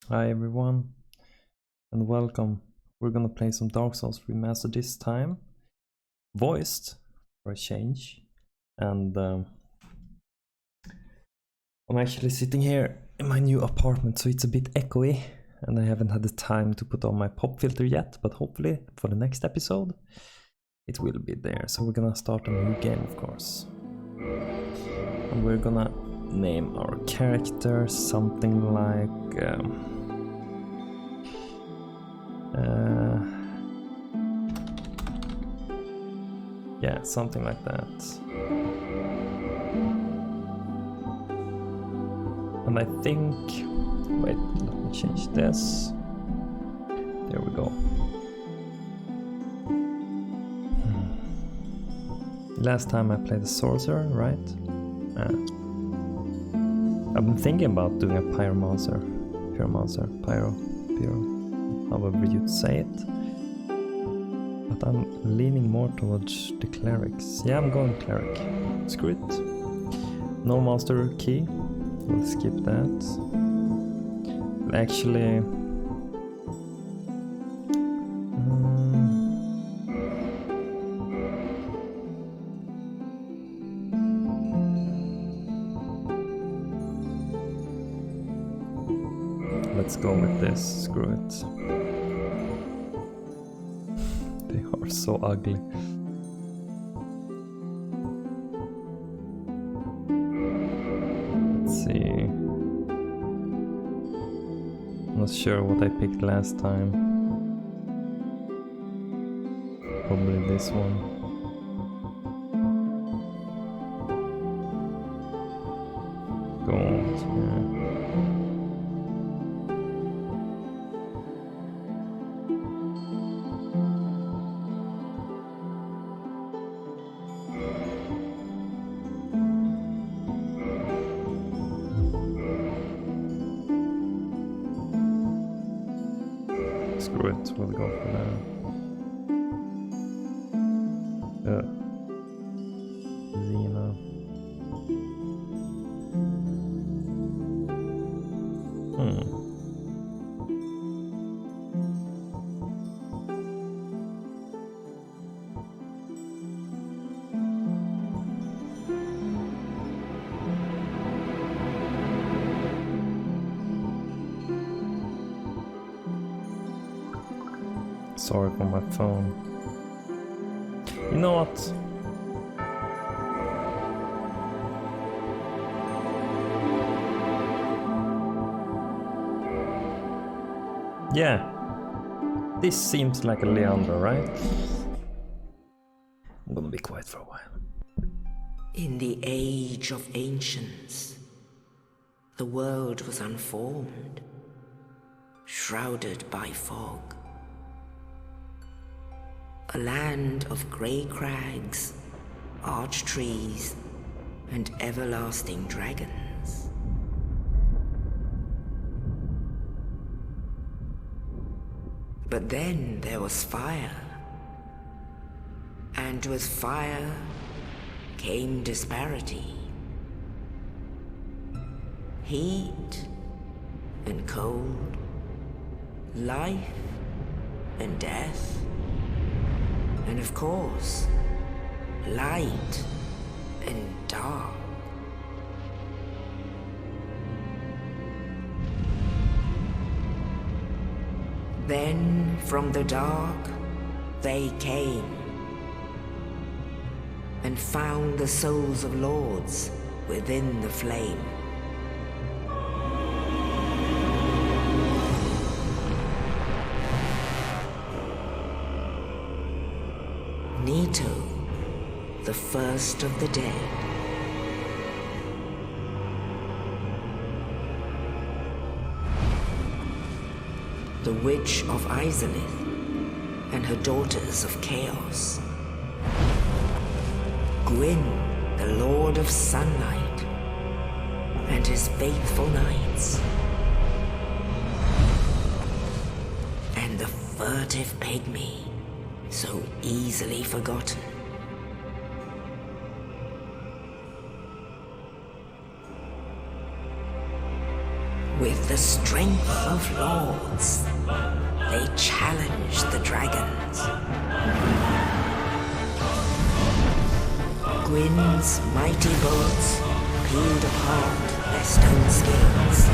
Hi everyone, and welcome. We're gonna play some Dark Souls Remastered this time, voiced for a change, and I'm actually sitting here in my new apartment, so it's a bit echoey, and I haven't had the time to put on my pop filter yet, but hopefully for the next episode it will be there. So we're gonna start a new game, of course, and we're gonna name our character something like yeah, something like that. And I think, wait, let me change this. There we go. Last time I played a sorcerer, right? I've been thinking about doing a pyromancer, however you'd say it. But I'm leaning more towards the clerics. Yeah, I'm going cleric. Screw it. No master key. We'll skip that. Actually, let's go with this. Screw it. They are so ugly. Let's see. I'm not sure what I picked last time. Probably this one. Gold, yeah. Screw it, we'll go for that. Xena. Sorry for my phone. You know what? Yeah. This seems like a Leandro, right? I'm gonna be quiet for a while. In the age of ancients, the world was unformed, shrouded by fog. A land of grey crags, arch trees, and everlasting dragons. But then there was fire, and with fire came disparity. Heat and cold, life and death. And of course, light and dark. Then from the dark, they came and found the souls of lords within the flame. Nito, the first of the dead. The Witch of Izalith and her daughters of Chaos. Gwyn, the Lord of Sunlight, and his faithful knights. And the furtive pygmy, so easily forgotten. With the strength of lords, they challenged the dragons. Gwyn's mighty bolts peeled apart their stone skills.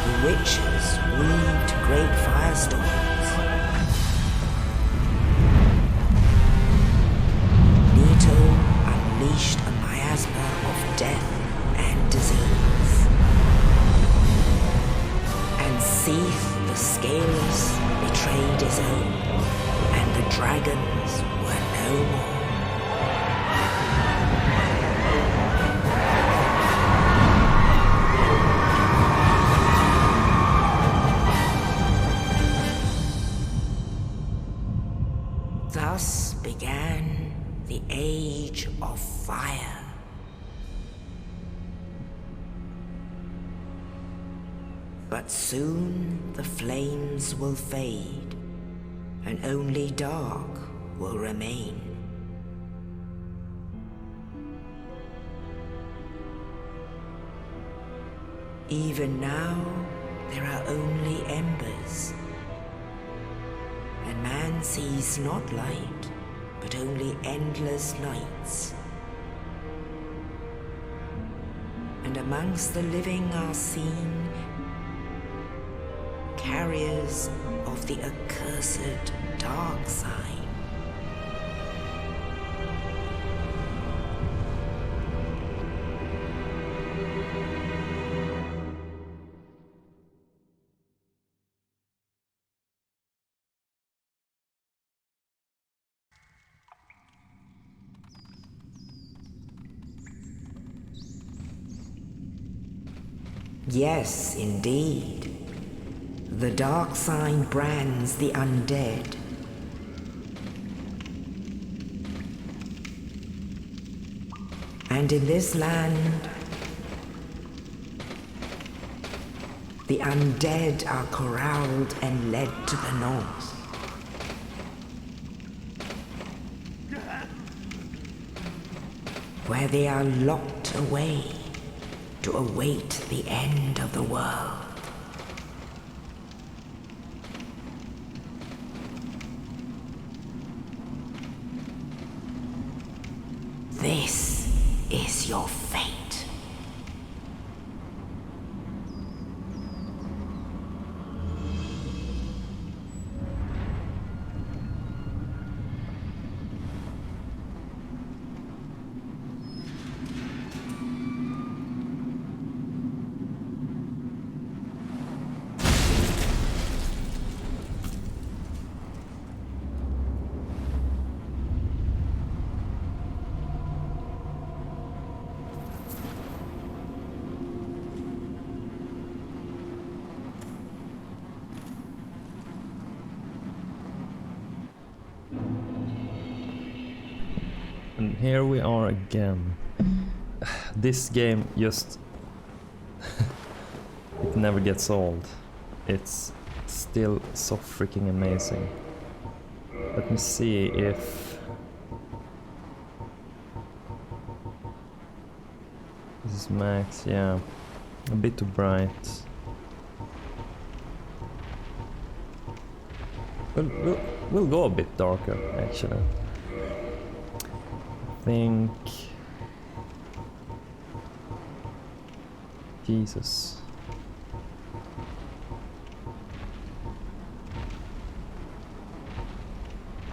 The witches weaved great firestorms. Nito unleashed a miasma of death and disease. And Seath the Scaleless betrayed his own, and the dragons were no more. Thus began the Age of Fire. But soon the flames will fade, and only dark will remain. Even now, there are only embers. And man sees not light, but only endless nights. And amongst the living are seen carriers of the accursed dark sign. Yes, indeed. The dark sign brands the undead. And in this land, the undead are corralled and led to the north. Where they are locked away to await the end of the world. This is your fate. And here we are again. This game just... it never gets old. It's still so freaking amazing. Let me see if... this is max, yeah. A bit too bright. We'll go a bit darker, actually. Think Jesus.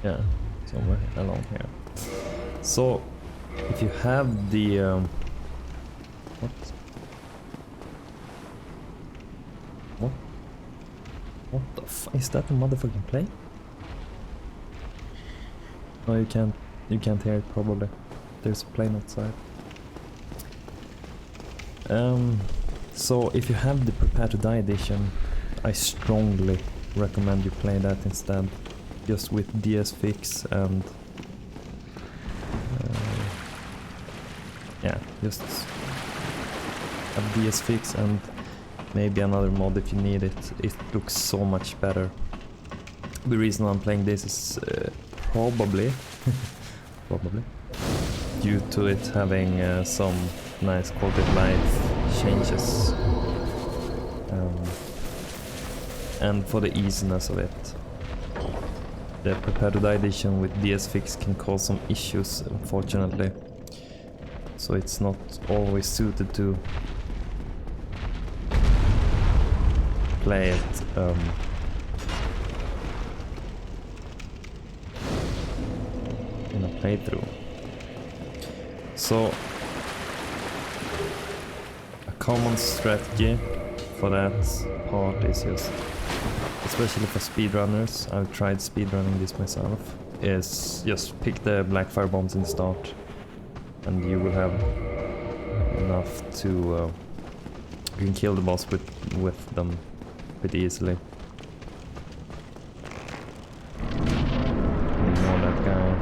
Yeah, somewhere along here. So if you have the what the is that a motherfucking plane? No, you can't hear it probably. There's a plane outside. So if you have the Prepare to Die edition, I strongly recommend you play that instead. Just with DS Fix and yeah, just have DS Fix and maybe another mod if you need it. It looks so much better. The reason I'm playing this is probably due to it having some nice quality of life changes. And for the easiness of it. The Prepare to Die edition with DS Fix can cause some issues, unfortunately. So it's not always suited to play it in a playthrough. So a common strategy for that part is just, especially for speedrunners, I've tried speedrunning this myself, is just pick the black fire bombs in the start and you will have enough to you can kill the boss with them pretty easily. Ignore that guy,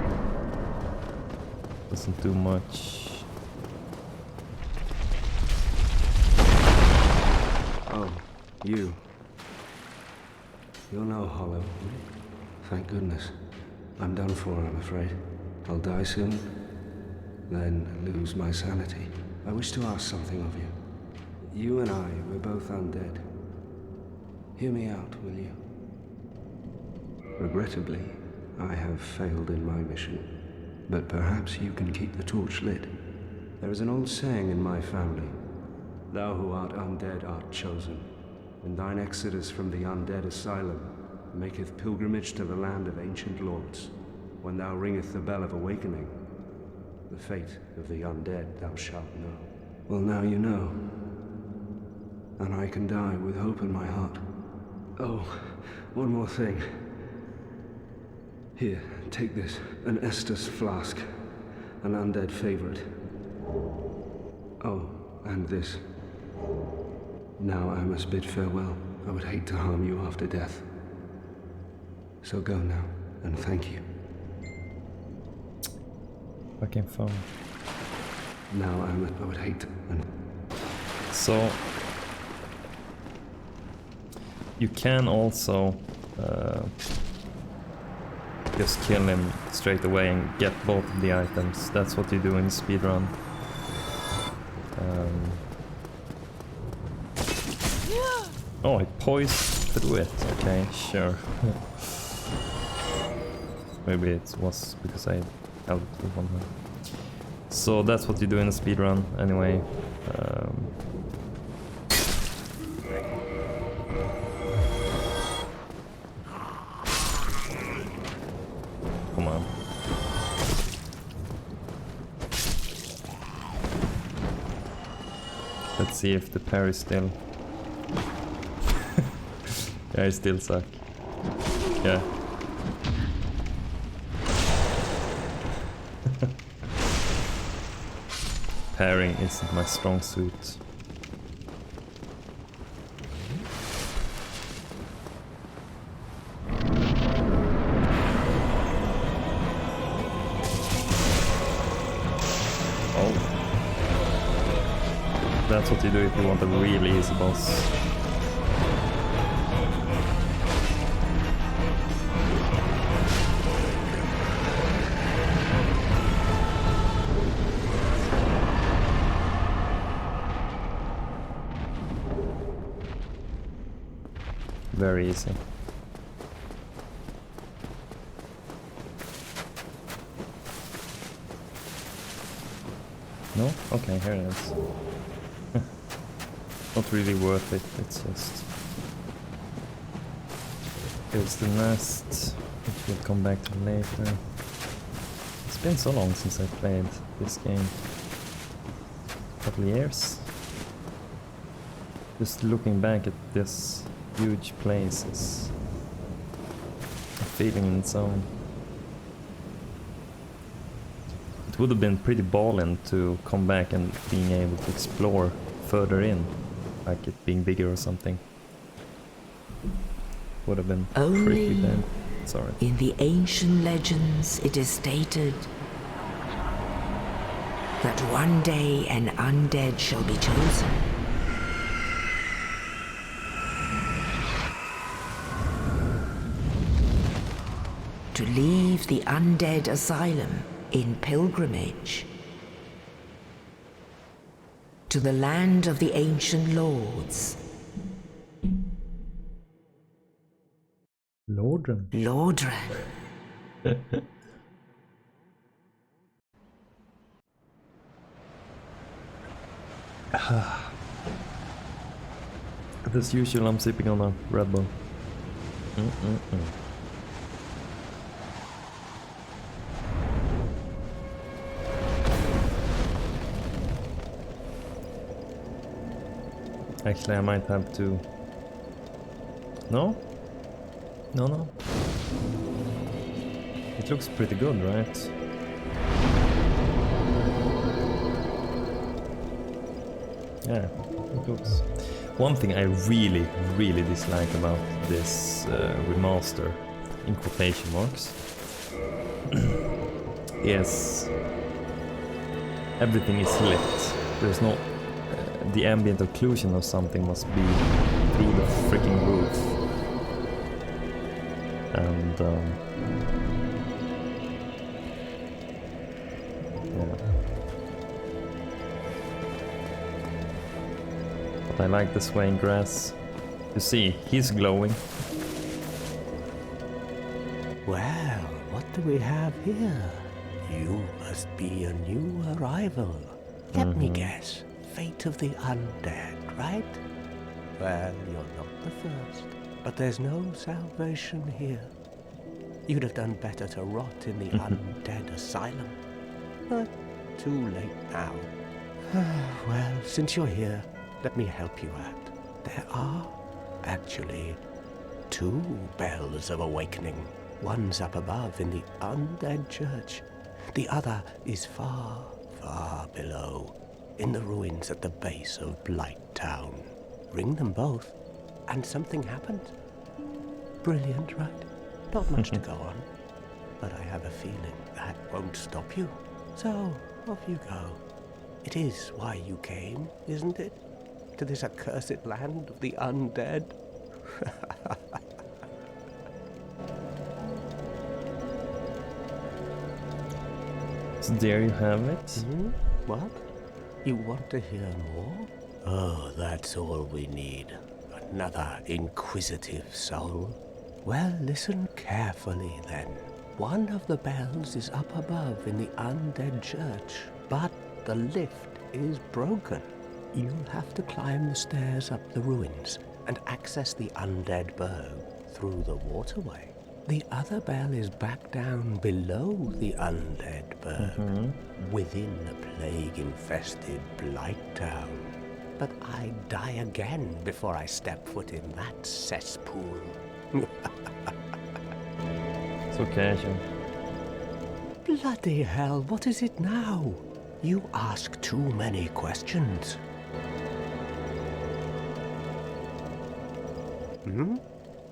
doesn't do much. Oh, you. You're no hollow. Thank goodness. I'm done for, I'm afraid. I'll die soon, then lose my sanity. I wish to ask something of you. You and I, we're both undead. Hear me out, will you? Regrettably, I have failed in my mission, but perhaps you can keep the torch lit. There is an old saying in my family, "Thou who art undead art chosen, and thine exodus from the undead asylum maketh pilgrimage to the land of ancient lords. When thou ringeth the bell of awakening, the fate of the undead thou shalt know." Well, now you know. And I can die with hope in my heart. Oh, one more thing. Here, take this, an Estus flask, an undead favorite. Oh, and this. Now I must bid farewell. I would hate to harm you after death. So go now, and thank you. Fucking phone. Now I would hate to... So you can also just kill him straight away and get both of the items. That's what you do in speedrun. Oh, it poised through it. Okay, sure. Maybe it was because I held it with one hand. So that's what you do in a speedrun, anyway. Come on. Let's see if the parry still... Yeah, I still suck. Yeah. Parrying isn't my strong suit. Oh. That's what you do if you want a really easy boss. Very easy. No? Okay, here it is. Not really worth it, it's just... Here's the nest, which we'll come back to later. It's been so long since I played this game. A couple of years. Just looking back at this huge place is a feeling in its own. It would have been pretty ballin' to come back and being able to explore further in, like it being bigger or something. Would have been pretty bad. Sorry. In the ancient legends it is stated that one day an undead shall be chosen. To leave the undead asylum in pilgrimage to the land of the ancient lords Lordran. Lordran. As usual, I'm sipping on a Red Bull. Actually, I might have to... No? No. It looks pretty good, right? Yeah, it looks... One thing I really dislike about this remaster, in quotation marks, is everything is lit. There's no... the ambient occlusion of something must be through the freaking roof. And yeah. But I like the swaying grass. You see, he's glowing. Well, what do we have here? You must be a new arrival. Let me guess. Fate of the undead, right? Well, you're not the first. But there's no salvation here. You'd have done better to rot in the undead asylum. But too late now. Well, since you're here, let me help you out. There are, actually, 2 bells of awakening. One's up above in the undead church. The other is far, far below, in the ruins at the base of Blight Town. Ring them both, and something happens. Brilliant, right? Not much to go on, but I have a feeling that won't stop you. So, off you go. It is why you came, isn't it? To this accursed land of the undead? So there you have it. What? You want to hear more? Oh, that's all we need. Another inquisitive soul. Well, listen carefully then. One of the bells is up above in the undead church, but the lift is broken. You'll have to climb the stairs up the ruins and access the undead burg through the waterway. The other bell is back down below the undead burg, within the plague-infested Blight Town. But I'd die again before I step foot in that cesspool. So casual. Bloody hell, what is it now? You ask too many questions.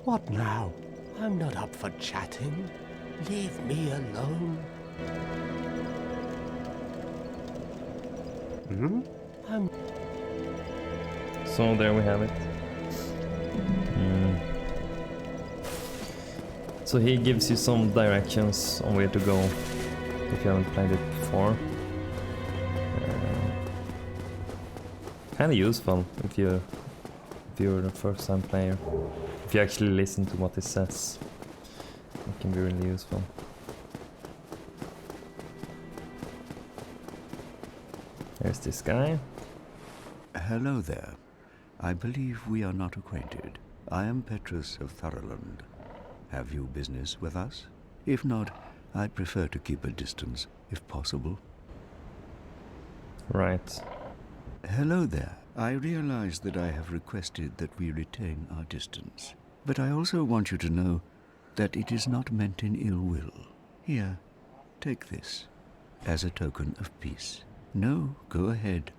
What now? I'm not up for chatting. Leave me alone. So there we have it. So he gives you some directions on where to go if you haven't played it before. Kind of useful if you're the first time player. If you actually listen to what it says, it can be really useful. There's this guy. Hello there. I believe we are not acquainted. I am Petrus of Thurland. Have you business with us? If not, I'd prefer to keep a distance, if possible. Right. Hello there. I realize that I have requested that we retain our distance. But I also want you to know that it is not meant in ill will. Here, take this, as a token of peace. No, go ahead.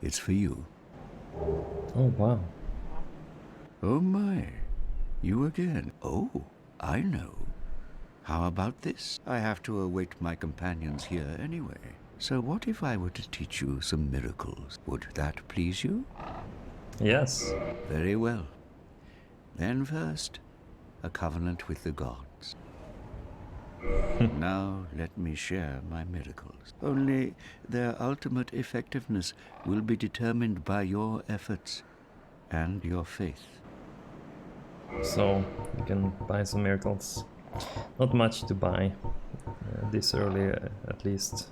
It's for you. Oh, wow. Oh my, you again. Oh, I know. How about this? I have to await my companions here anyway. So what if I were to teach you some miracles? Would that please you? Yes. Very well. Then first, a covenant with the gods. Now let me share my miracles. Only their ultimate effectiveness will be determined by your efforts and your faith. So you can buy some miracles. Not much to buy this early, at least.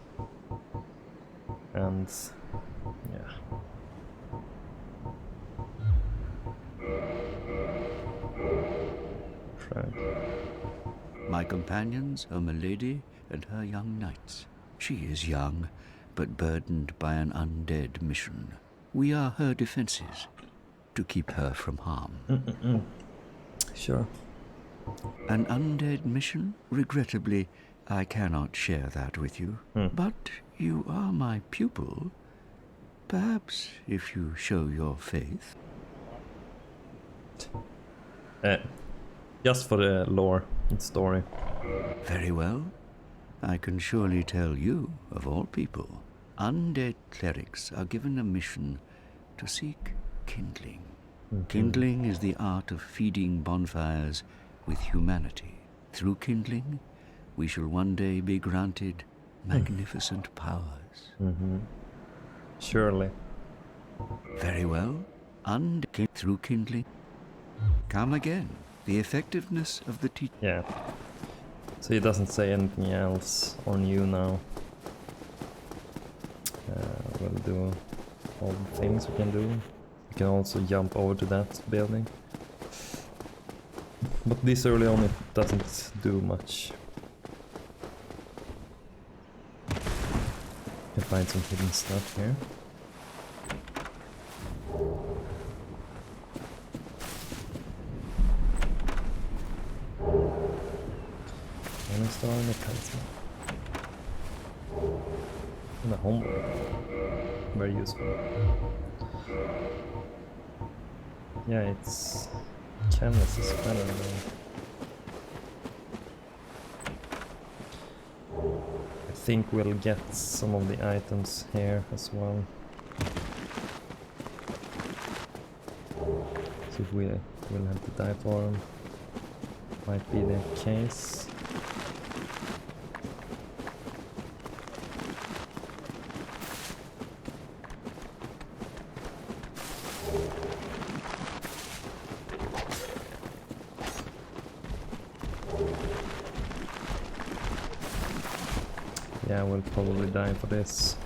And yeah. Right. My companions are Milady and her young knights. She is young, but burdened by an undead mission. We are her defenses, to keep her from harm. Sure. An undead mission? Regrettably, I cannot share that with you. But you are my pupil. Perhaps if you show your faith. Just for the lore and story. Very well. I can surely tell you, of all people, undead clerics are given a mission to seek kindling. Kindling is the art of feeding bonfires with humanity. Through kindling, we shall one day be granted magnificent powers. Surely. Very well. Through kindling. Come again. The effectiveness of the teaching. Yeah. So he doesn't say anything else on you now. We'll do all the things we can do. We can also jump over to that building. But this early on it doesn't do much. You can find some hidden stuff here. Star mechanism. And a homework. Very useful. Yeah, it's canvas is better than I think we'll get some of the items here as well. So if we will have to die for them. Might be the case. Yeah, we'll probably die for this.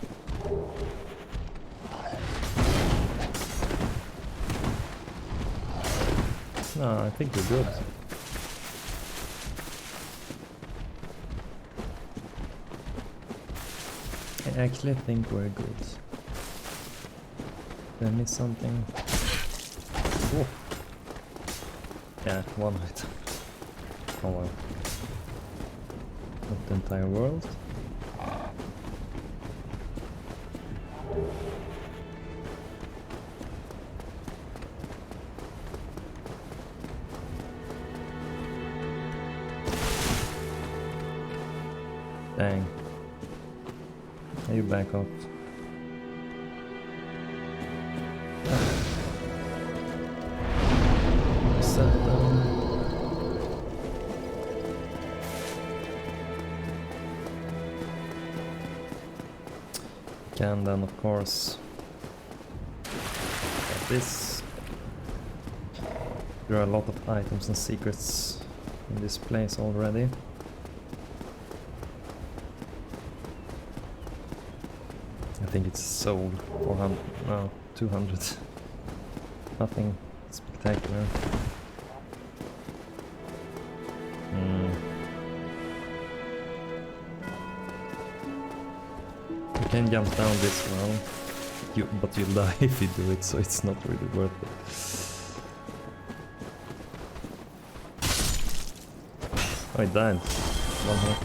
No, I think we're good. I actually think we're good. Did I miss something? Oh. Yeah, one item. Oh well. Not the entire world. Dang. Are you back up? Set down. Can then of course get this. There are a lot of items and secrets in this place already. I think it's sold 400, no, 200. Nothing spectacular. You can jump down this well, but you'll die if you do it, so it's not really worth it. Oh, I died. One hit.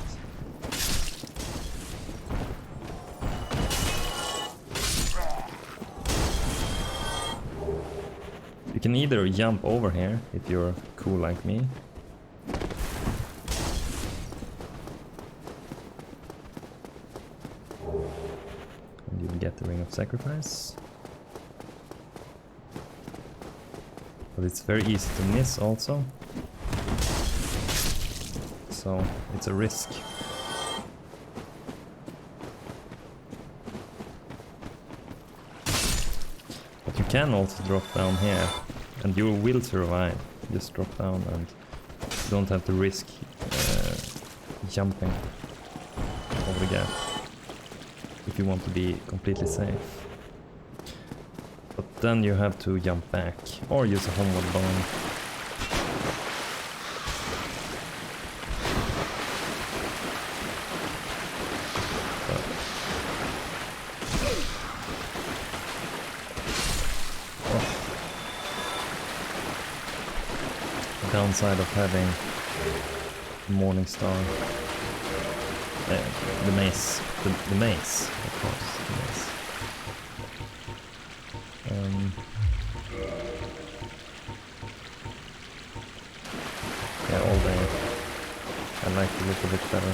You can either jump over here if you're cool like me. And you'll get the Ring of Sacrifice. But it's very easy to miss also. So it's a risk. But you can also drop down here And you will survive. Just drop down and you don't have to risk jumping over the gap if you want to be completely safe. But then you have to jump back or use a homeward bone. Downside of having Morning Star, the mace, the mace, of course, the mace. Yeah, all day. I like the look of it better.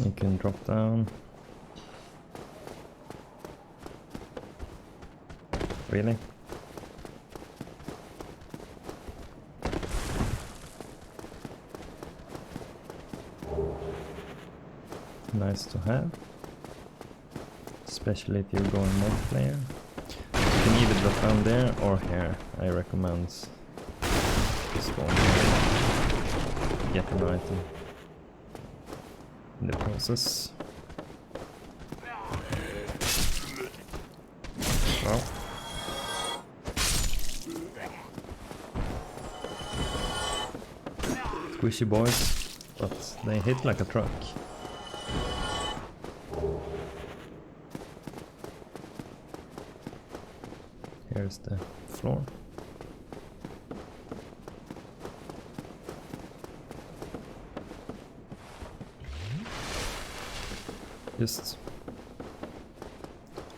You can drop down. Really? Nice to have. Especially if you're going multiplayer. You can either drop down there or here. I recommend just going here. Get an item in the process. Well. Squishy boys, but they hit like a truck. Here's the floor. Just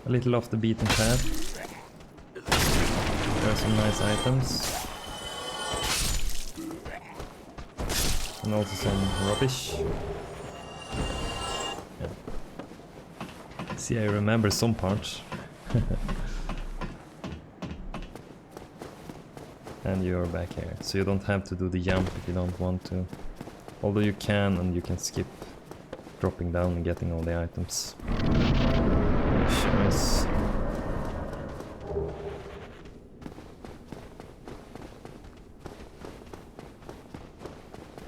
a little off the beaten path. There are some nice items. And also some rubbish. Yeah. See, I remember some parts. And you're back here. So you don't have to do the jump if you don't want to. Although you can, and you can skip dropping down and getting all the items. Nice.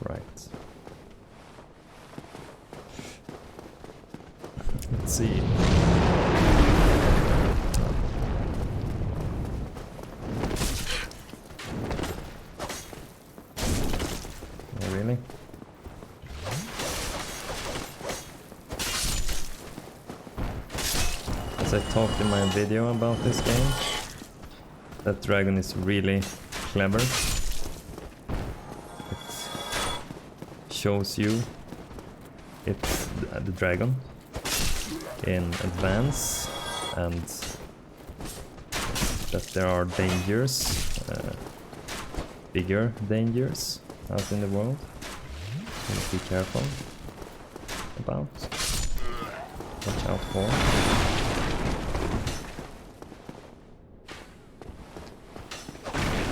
Right. Let's see. Oh, really? As I talked in my video about this game, that dragon is really clever. It shows you it's the dragon in advance and that there are dangers, bigger dangers out in the world. You must be careful about. Watch out for.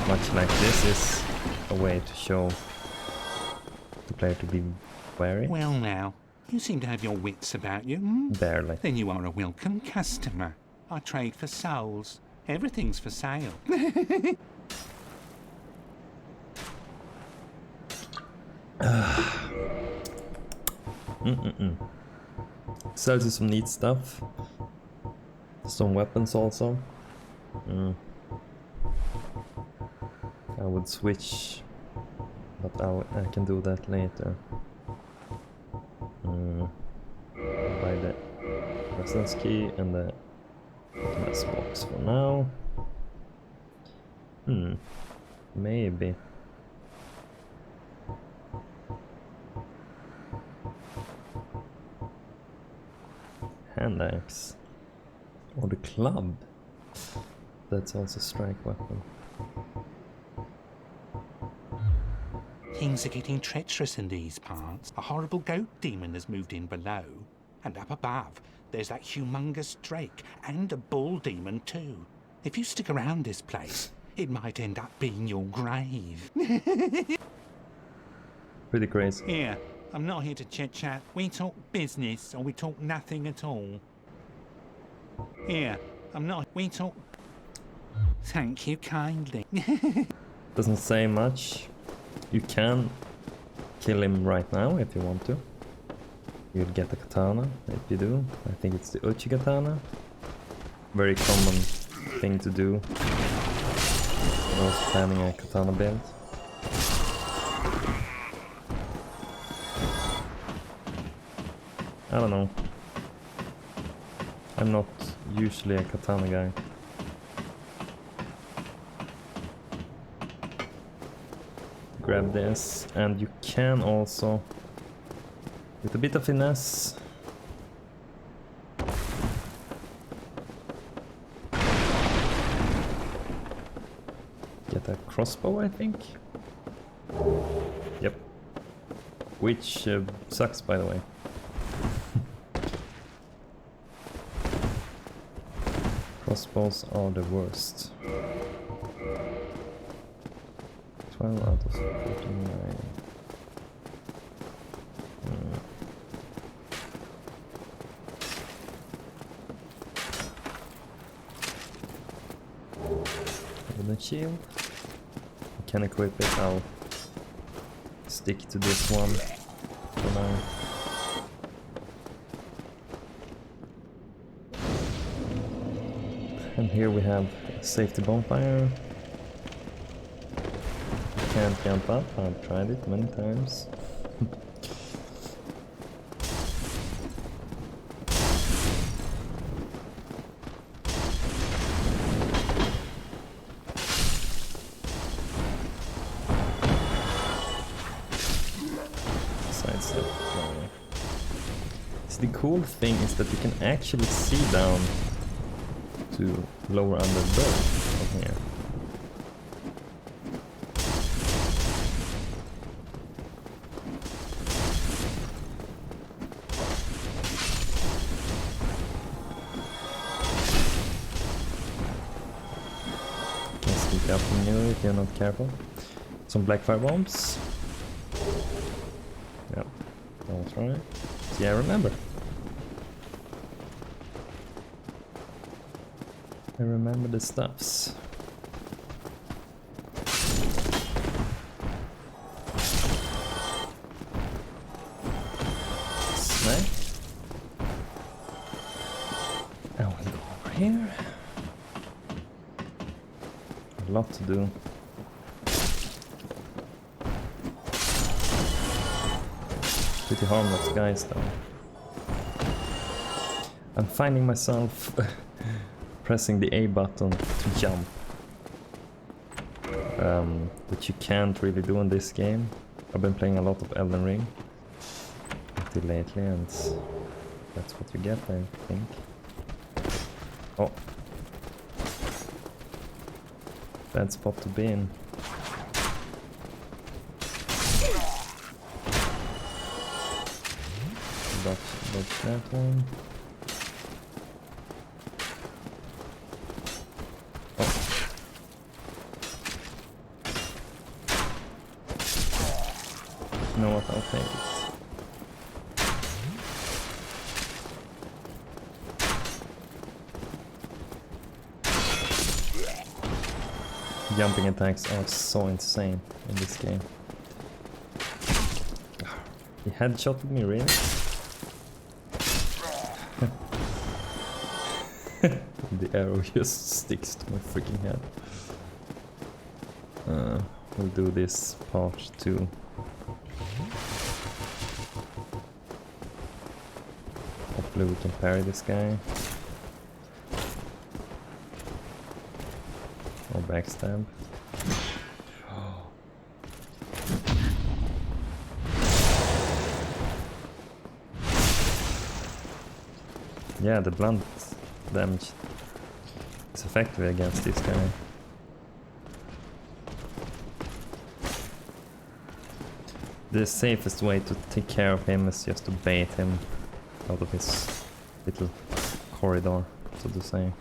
Much like this is a way to show the player to be wary. Well now, you seem to have your wits about you, hmm? Barely. Then you are a welcome customer. I trade for souls. Everything's for sale. Sells you some neat stuff. Some weapons also. I would switch, but I can do that later. Buy the presence key and the mess box for now. Maybe. Hand axe. Or the club. That's also strike weapon. Things are getting treacherous in these parts. A horrible goat demon has moved in below. And up above, there's that humongous drake and a bull demon too. If you stick around this place, it might end up being your grave. Pretty crazy. Here, I'm not here to chit-chat. We talk business or we talk nothing at all. Here, I'm not... We talk... Thank you kindly. Doesn't say much. You can kill him right now if you want to. You'll get the katana if you do. I think it's the Uchi katana. Very common thing to do. I was planning a katana build. I don't know. I'm not usually a katana guy. Grab this, and you can also, with a bit of finesse, get a crossbow, I think. Yep. Which sucks, by the way. Crossbows are the worst. 12 out of 49. With a shield. I can equip it, I'll stick to this one for now. And here we have a safety bonfire. Can't jump up, I've tried it many times. Sidestep. So the cool thing is that you can actually see down to lower under the bird from here. Up from you if you're not careful. Some black fire bombs. Yep, that was right. See, I remember. I remember the stuffs. Smack. And we'll go over here. A lot to do. Pretty harmless guys though. I'm finding myself pressing the A button to jump, which you can't really do in this game. I've been playing a lot of Elden Ring until lately, and that's what you get, I think. Oh. Bad spot to be in. Dodge that one. Oh. You know what, I'll take it. Jumping attacks are so insane in this game. He headshotted me, really? The arrow just sticks to my freaking head. We'll do this part too. Hopefully we can parry this guy. Or backstab. Yeah, the blunt damage is effective against this guy. The safest way to take care of him is just to bait him out of his little corridor, so to say.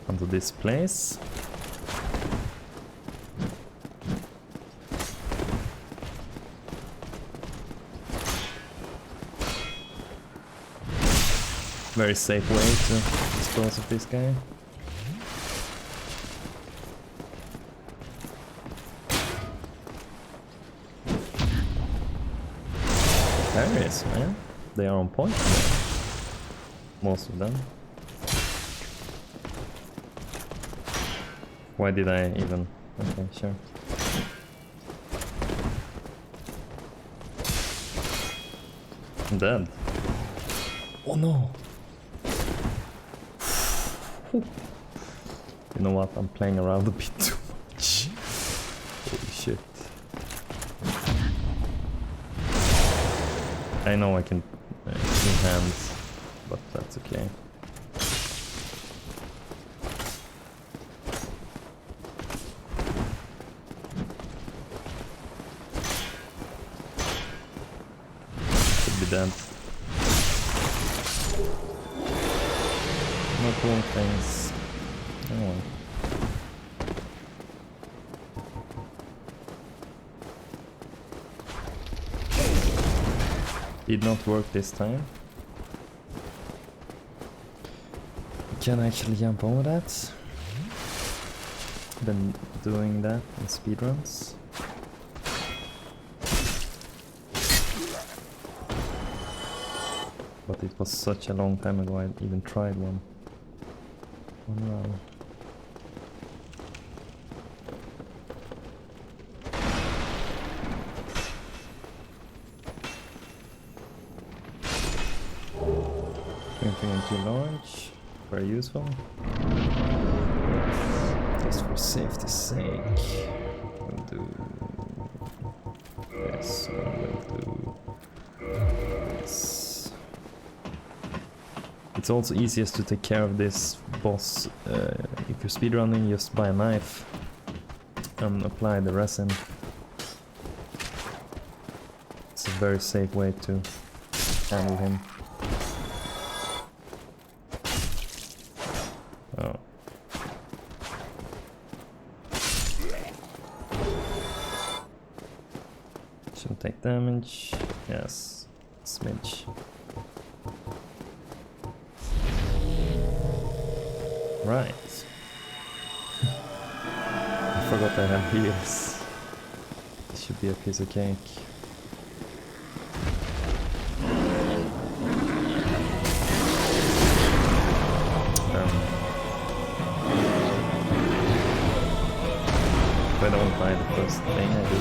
Onto this place. Very safe way to dispose of this guy. Parries, man. They are on point today. Most of them. Why did I even... Okay, sure. I'm dead. Oh no! You know what? I'm playing around a bit too much. Holy shit. I know I can clean hands, but that's okay. Should be dead. No cool things. Oh. Did not work this time. Can I actually jump over that? Been doing that in speedruns. But it was such a long time ago I even tried one. Oh no. Anything too large, very useful. Just for safety's sake, we'll do this, we'll do this. It's also easiest to take care of this boss if you're speedrunning, just buy a knife and apply the resin. It's a very safe way to handle him. Oh. Shouldn't take damage. Yes, smidge. Right. I forgot I have heals. This should be a piece of cake. If I don't buy the first thing I do.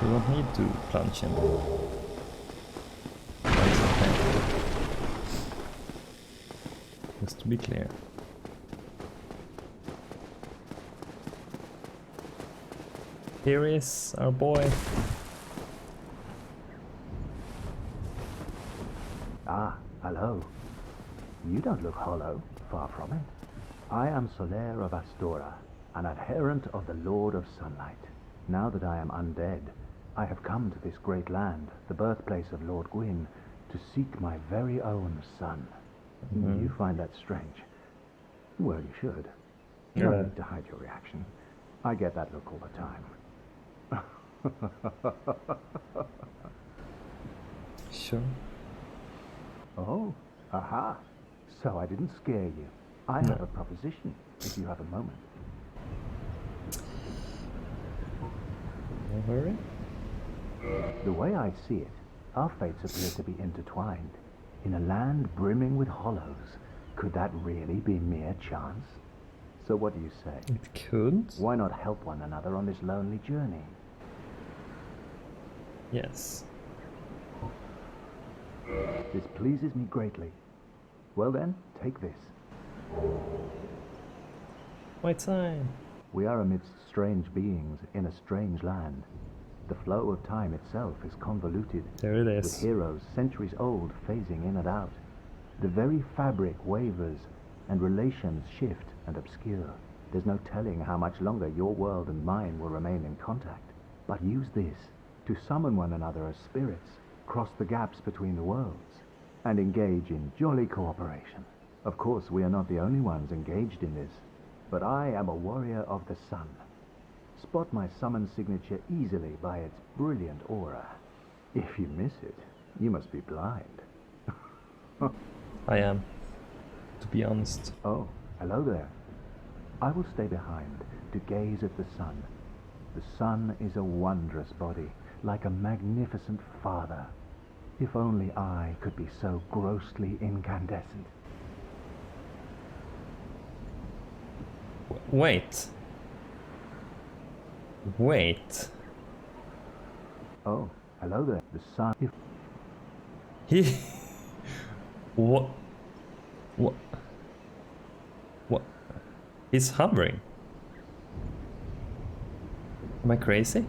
We won't need to plunge him. That's okay. Just to be clear. Here is our boy. Ah, hello. You don't look hollow, far from it. I am Soler of Astora, an adherent of the Lord of Sunlight. Now that I am undead, I have come to this great land, the birthplace of Lord Gwyn, to seek my very own son. You find that strange? Well, you should. You don't need to hide your reaction. I get that look all the time. Sure. Oh, aha. So I didn't scare you. I have a proposition, if you have a moment. No hurry. The way I see it, our fates appear to be intertwined. In a land brimming with hollows, could that really be mere chance? So what do you say? It could. Why not help one another on this lonely journey? Yes. This pleases me greatly. Well then, take this. White sign. We are amidst strange beings in a strange land. The flow of time itself is convoluted, There it with is. heroes centuries old phasing in and out. The very fabric wavers, and relations shift and obscure. There's no telling how much longer your world and mine will remain in contact. But use this to summon one another as spirits, cross the gaps between the worlds, and engage in jolly cooperation. Of course, we are not the only ones engaged in this, but I am a warrior of the sun. Spot my summon signature easily by its brilliant aura. If you miss it, you must be blind. I am, to be honest. Oh, hello there. I will stay behind to gaze at the sun. The sun is a wondrous body, like a magnificent father. If only I could be so grossly incandescent. Wait. Wait. Oh, hello there. The sun... If He... What? What? What? He's hovering. Am I crazy?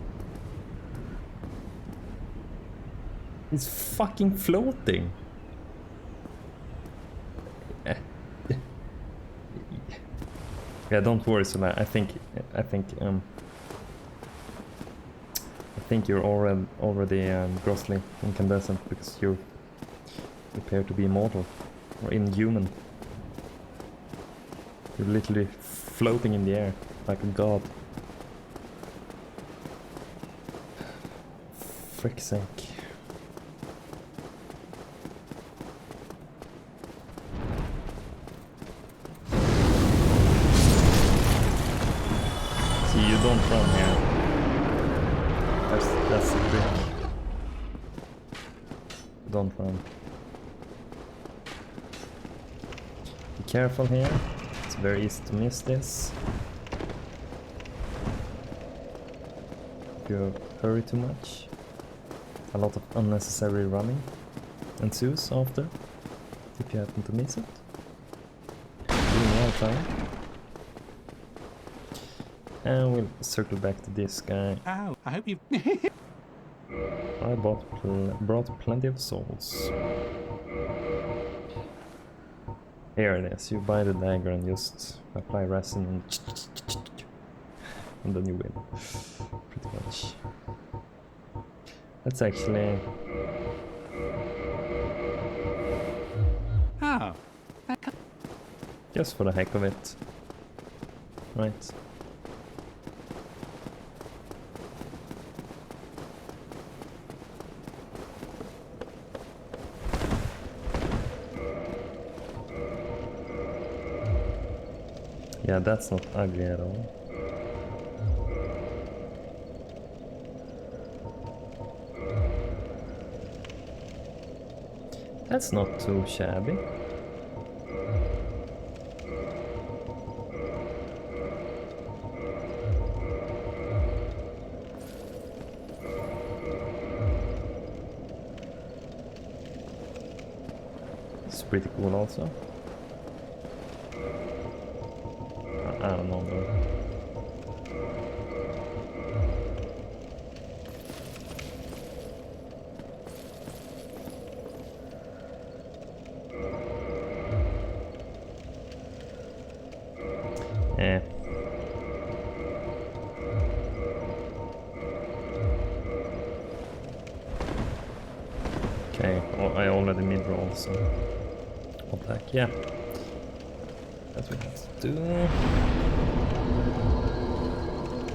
He's fucking floating. Yeah, don't worry, Sola. I think you're already grossly incandescent because you appear to be immortal or inhuman. You're literally floating in the air like a god. Frick's sake. See, you don't run here. That's the trick. Don't run. Be careful here. It's very easy to miss this. If you hurry too much, a lot of unnecessary running ensues after, if you happen to miss it. Doing well time. And we'll circle back to this guy. Ow, I hope you... I brought plenty of souls. Here it is. You buy the dagger and just apply resin and then you win. Pretty much. That's actually... Oh. just for the heck of it. Right. Yeah, that's not ugly at all. That's not too shabby. It's pretty cool also. I don't know though. Eh. Okay, I already mid-roll, so I'll back, yeah. That's what we have to do.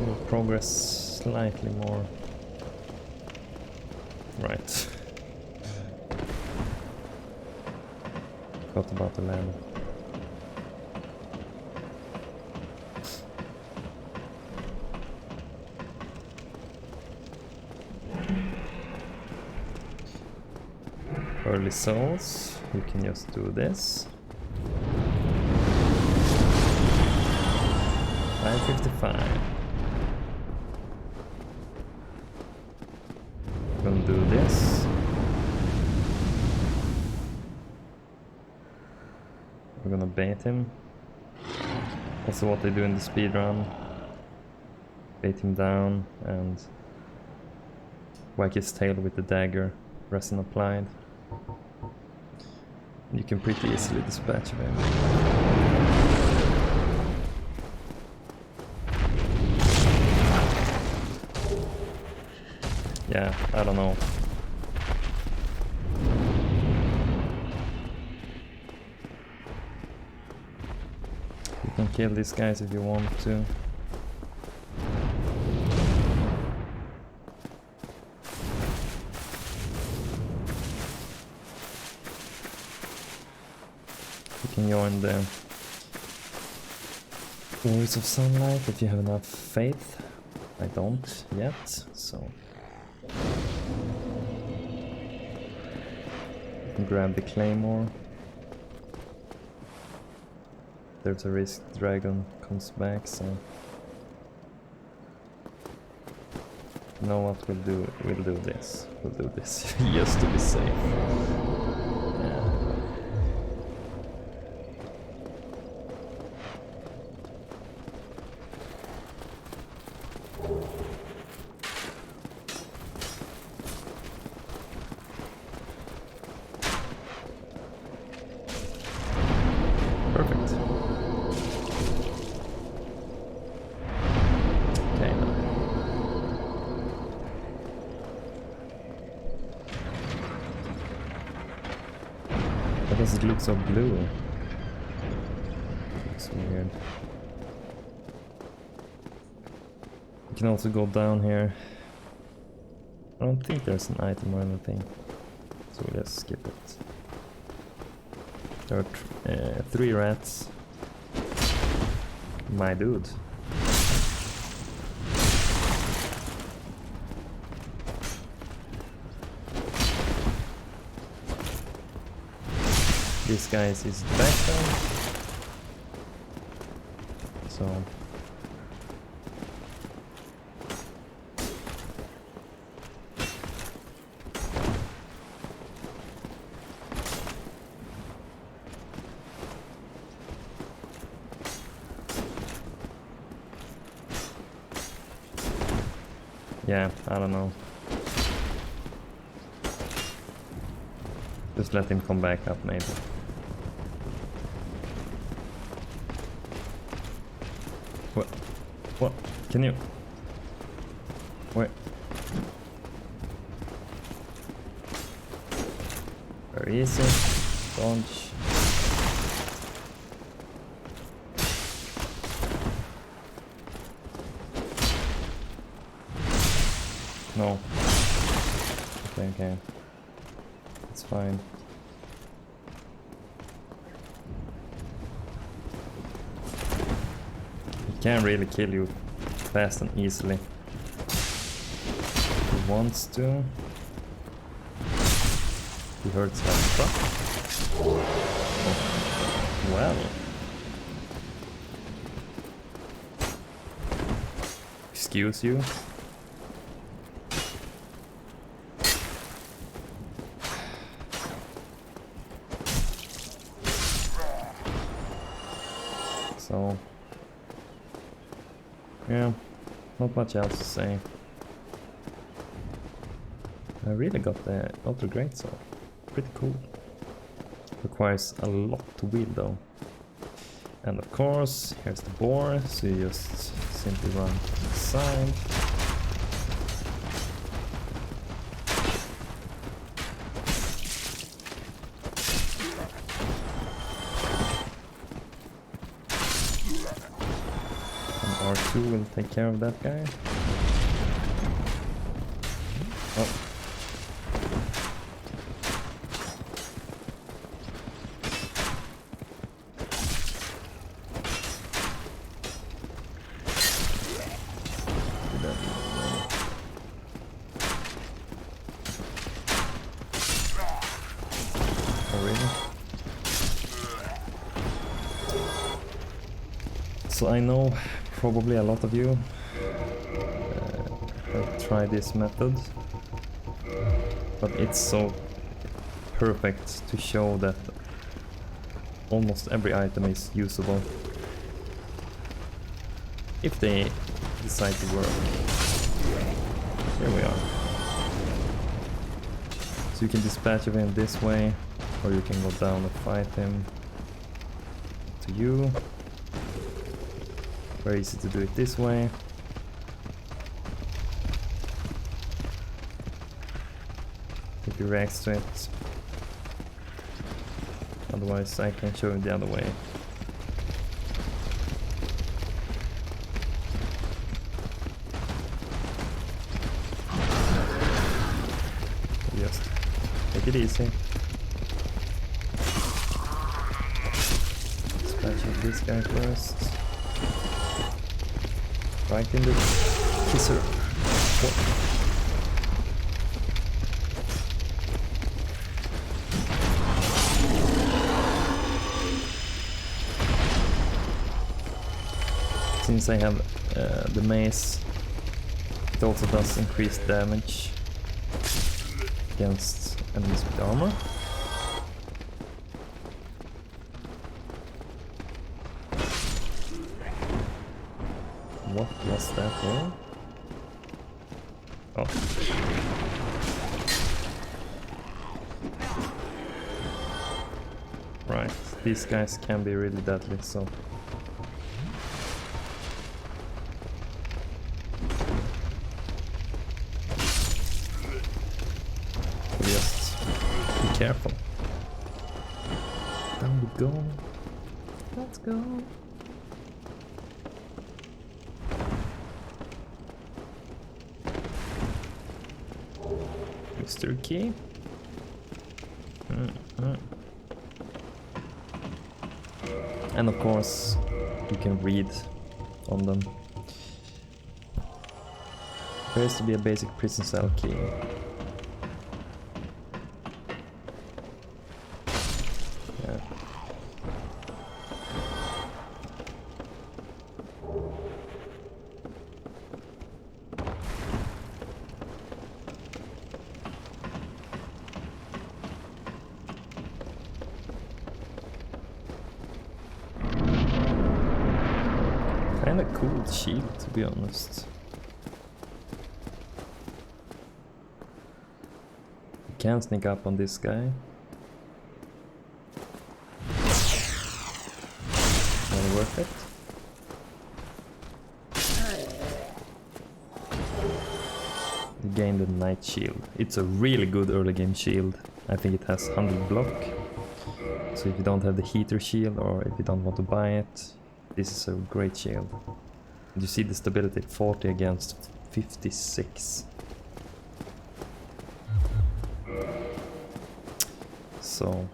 We'll progress slightly more. Right. Forgot about the land. Early souls. you can just do this. 555. I'm gonna do this. We're gonna bait him. Also what they do in the speedrun. Bait him down and whack his tail with the dagger, resin applied. And you can pretty easily dispatch him. Yeah, I don't know. You can kill these guys if you want to. You can join the Warriors of Sunlight if you have enough faith. I don't yet, so you can grab the claymore. There's a risk dragon comes back, so you know what we'll do this. We'll do this just to be safe. Yeah. Perfect. Okay. Why does it look so blue? Looks weird. You can also go down here. I don't think there's an item or anything, so we'll just skip it. There are 3 rats. My dude. This guy is back down. So yeah, I don't know. Just let him come back up, maybe. What? What? Can you? Wait. Very easy. Dodge. No. Okay. It's fine. He can't really kill you fast and easily. He wants to. He hurts like fuck. Oh. Well. Excuse you. So, yeah, not much else to say. I really got the Ultra Greatsword. Pretty cool. Requires a lot to wield though. And of course, here's the boar, so you just simply run to the side. R2 will take care of that guy. Oh. Oh, really? So I know probably a lot of you have tried this method, but it's so perfect to show that almost every item is usable if they decide to work. Here we are. So you can dispatch of him this way, or you can go down and fight him. To you. Very easy to do it this way. If he reacts to it. Otherwise I can show you the other way. Just take it easy. Dispatch this guy first. Right in the kisser. What? Since I have the mace, it also does increased damage against enemies with armor. What was that for? Oh. Right, these guys can be really deadly, so... just be careful. Down we go. Let's go. Mr. Key. And of course, you can read on them. There has to be a basic prison cell key. Yeah. Kinda cool shield, to be honest. You can sneak up on this guy. Not worth it. You gain the Night Shield. It's a really good early game shield. I think it has 100 block. So if you don't have the heater shield, or if you don't want to buy it, this is a great shield. And you see the stability, 40 against 56. So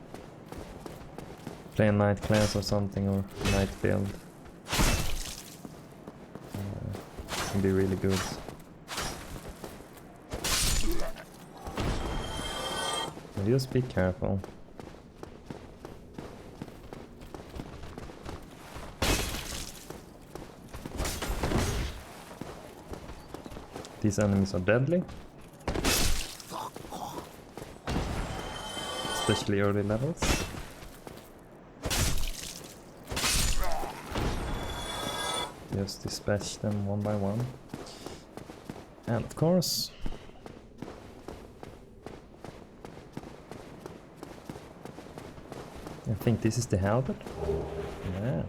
play a night class or something, or night build. Can be really good. So just be careful. These enemies are deadly. Especially early levels. Just dispatch them one by one. And of course, I think this is the halberd. Yeah.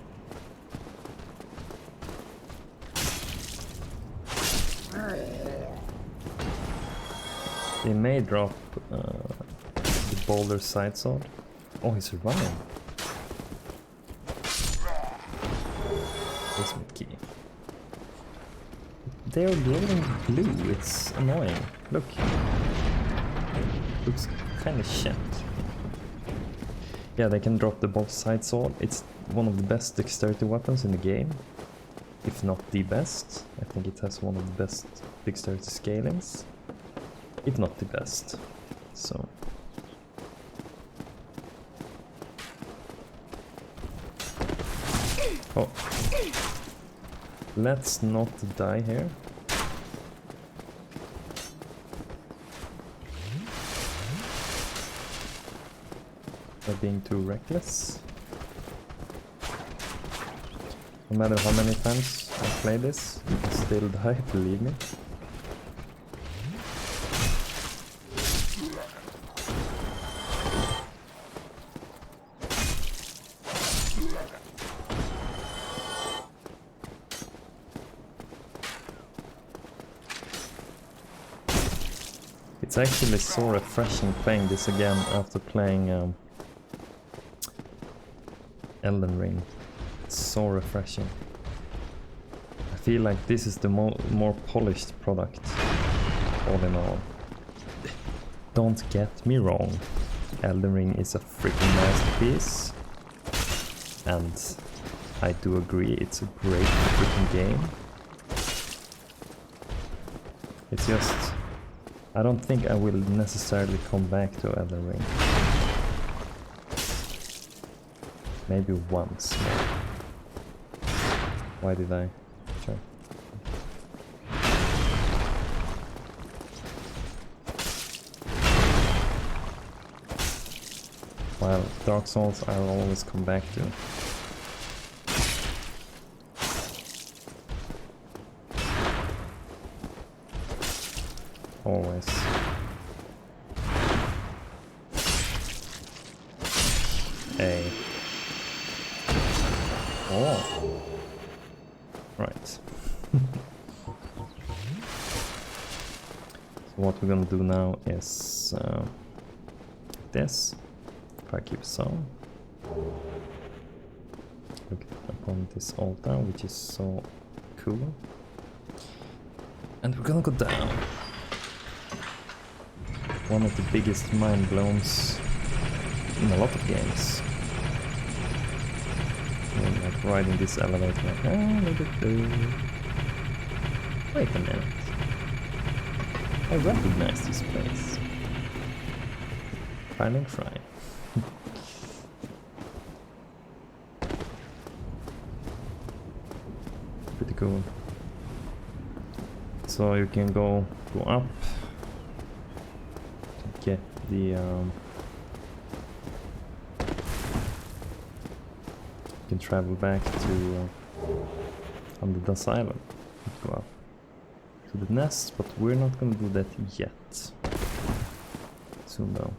They may drop the boulder side sword. Oh, he survived. Basement key. They're glowing blue. It's annoying. Look. Looks kind of shit. Yeah, they can drop the bolt side sword. It's one of the best dexterity weapons in the game, if not the best. I think it has one of the best dexterity scalings, if not the best. So oh, Let's not die here. By being too reckless. No matter how many times I play this, you can still die, believe me. It's actually so refreshing playing this again after playing Elden Ring. It's so refreshing. I feel like this is the more polished product, all in all. Don't get me wrong, Elden Ring is a freaking masterpiece, and I do agree it's a great freaking game. It's just, I don't think I will necessarily come back to Elden Ring. Maybe once more. Why did I try? While Dark Souls I'll always come back to. Always. Hey. Oh. Right. So what we're gonna do now is this. If I keep so. Look upon this altar, which is so cool. And we're gonna go down. One of the biggest mind blowns in a lot of games. And like riding this elevator like, wait a minute. I recognize this place. Fine and fry. Pretty cool. So you can go up to get the you can travel back to under the asylum. Go up to the nest, but we're not gonna do that yet. Soon though.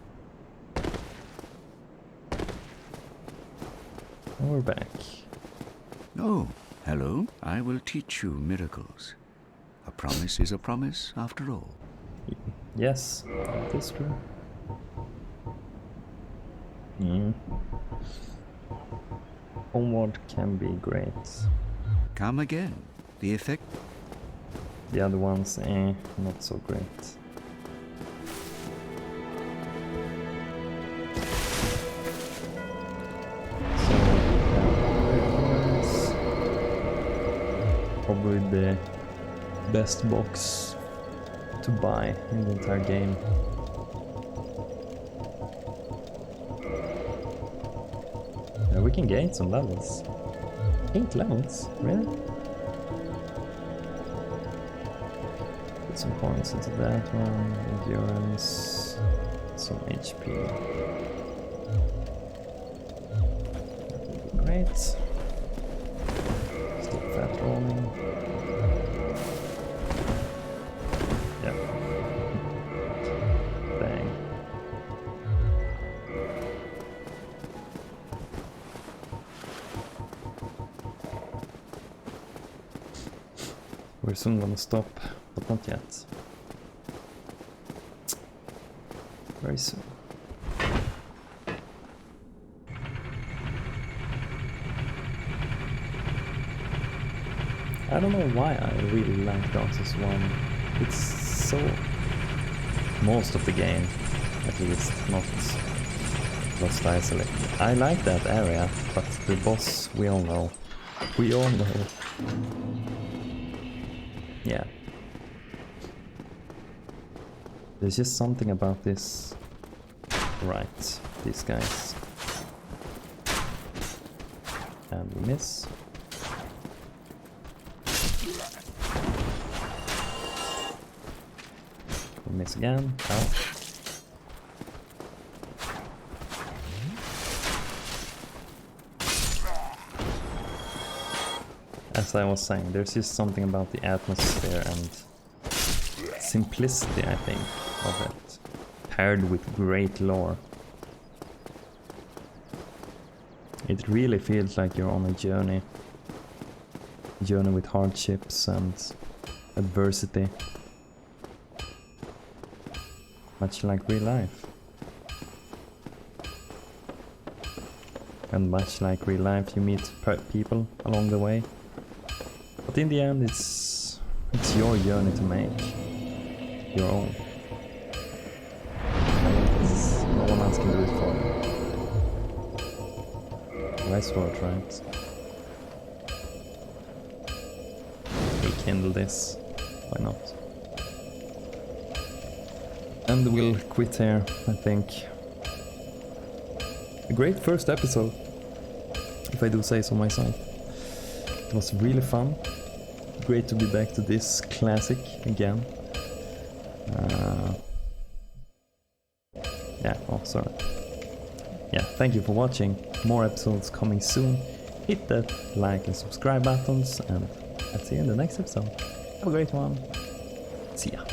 And we're back. Oh, hello. I will teach you miracles. A promise is a promise after all. Yes, that is true. Homeward can be great. Come again. The effect? The other ones, not so great. So, yeah, probably the best box to buy in the entire game. Yeah, we can gain some levels. 8 levels? Really? Put some points into that one. Endurance. Some HP. That would be great. Still fat rolling. Yeah. Bang. We're soon gonna stop, but not yet. Very soon. I don't know why I really like Dark Souls 1. It's so... most of the game, at least, not Lost Isolate. I like that area, but the boss, we all know. We all know. Yeah. There's just something about this. Right, these guys. And we miss. We'll miss again. Ow. As I was saying, there's just something about the atmosphere and simplicity, I think, of it, paired with great lore. It really feels like you're on a journey with hardships and adversity, much like real life. And much like real life, you meet people along the way, but in the end it's your journey to make your own. No one else can do it for you. Nice word, right? Rekindle this. Why not? And we'll quit here, I think. A great first episode, if I do say so myself. It was really fun. Great to be back to this classic again. Yeah, oh sorry. Yeah, thank you for watching. More episodes coming soon. Hit that like and subscribe buttons, and I'll see you in the next episode. Have a great one. See ya.